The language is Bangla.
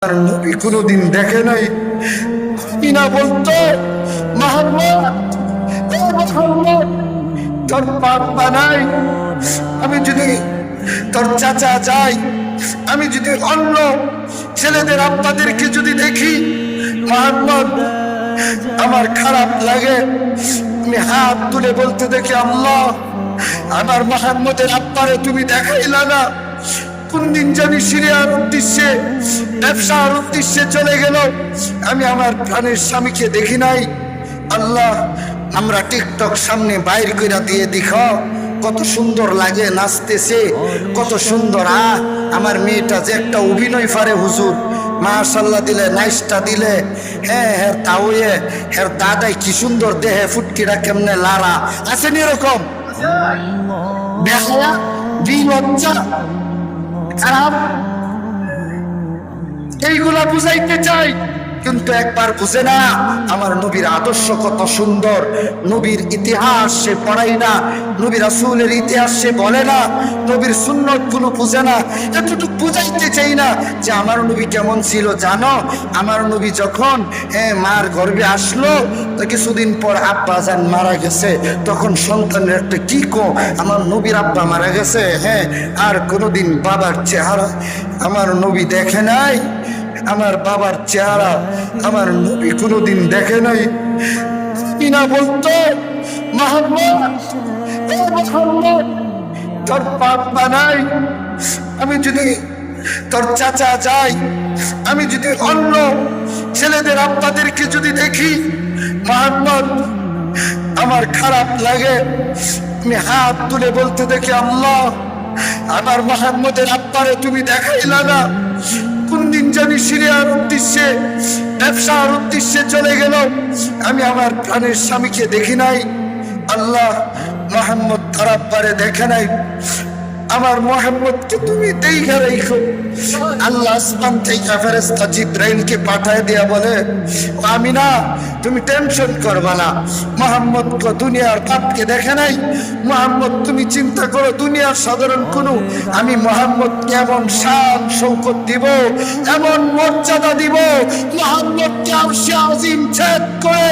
আর নবী কোনোদিন দেখে নাই। ইনা বলতো, মুহাম্মদ তোর পাপ বানাই, আমি যদি তোর চাচা যাই, আমি যদি অন্য ছেলেদের আব্বাদেরকে যদি দেখি মুহাম্মদ আমার খারাপ লাগে। আমি হাত তুলে বলতে দেখি, আল্লাহ আমার মুহাম্মদের আব্বারে তুমি দেখাইলা না। কোন দিন জানি সিরিয়ার উদ্দেশ্যে, ব্যবসার উদ্দেশ্যে চলে গেল, আমি আমার প্রাণের স্বামীকে দেখি নাই। আল্লাহ আমরা টিকটক সামনে বাইর কইরা দিয়ে দেখো কত সুন্দর লাগে, নাচতেছে কত সুন্দর। আমার মেয়েটা যে একটা অভিনয় পারে হুজুর, মাশাআল্লাহ দিলে, নাইসটা দিলে, হ্যাঁ হ্যাঁ তাওয়ে হ্যাঁ দাদাই কি সুন্দর দেহে, ফুটকিটা কেমনে লারা, আছেন এরকম বেহায়া বিলজ্জা খারাপ। এইগুলা বুঝাইতে চাই কিন্তু একবার বুঝে না আমার নবীর আদর্শ কত সুন্দর। নবীর ইতিহাস সে পড়াই না, নবী রাসূলের ইতিহাস সে বলে না, নবীর সুন্নত গুলো বুঝে না। এতটুকু বুঝাইতে চাই না যে আমার নবী কেমন ছিল জানো। আমার নবী যখন মার গর্ভে আসলো, তো কিছুদিন পর আব্বা জান মারা গেছে, তখন সন্তানের একটা কি কো, আমার নবীর আব্বা মারা গেছে, হ্যাঁ আর কোনোদিন বাবার চেহারা আমার নবী দেখে নাই। আমার বাবার চেহারা আমার নবী কোনোদিন দেখে নাই। ইনা বলতো, মুহাম্মদ তোর পাপ বানাই, আমি যদি তোর চাচা যাই, আমি যদি অন্য ছেলেদের আব্বাদেরকে যদি দেখি মুহাম্মদ আমার খারাপ লাগে। আমি হাত তুলে বলতে দেখি, আল্লাহ আমার মুহাম্মদের আব্বারে তুমি দেখাইলা না। কোন দিন জানি সিরিয়ার উদ্দেশ্যে, ব্যবসার উদ্দেশ্যে চলে গেল, আমি আমার প্রাণের স্বামীকে দেখি নাই। আল্লাহ মুহাম্মদ খারাপ পারে দেখে নাই, আমার মুহাম্মদকে তুমি দেখা রাখো। আল্লাহ আসমান থেকে ফেরেশতা জিবরাইলকে পাঠায় দিয়া বলে, আমিনা তুমি টেনশন করবা না, মুহাম্মদ তো দুনিয়ার বাপকে দেখে নাই। মুহাম্মদ তুমি চিন্তা করো দুনিয়ার সাধারণ কোনো, আমি মুহাম্মদকে এমন শান শৌকত দিব, এমন মর্যাদা দিব, মুহাম্মদকে আরশে আজিম ছেদ করে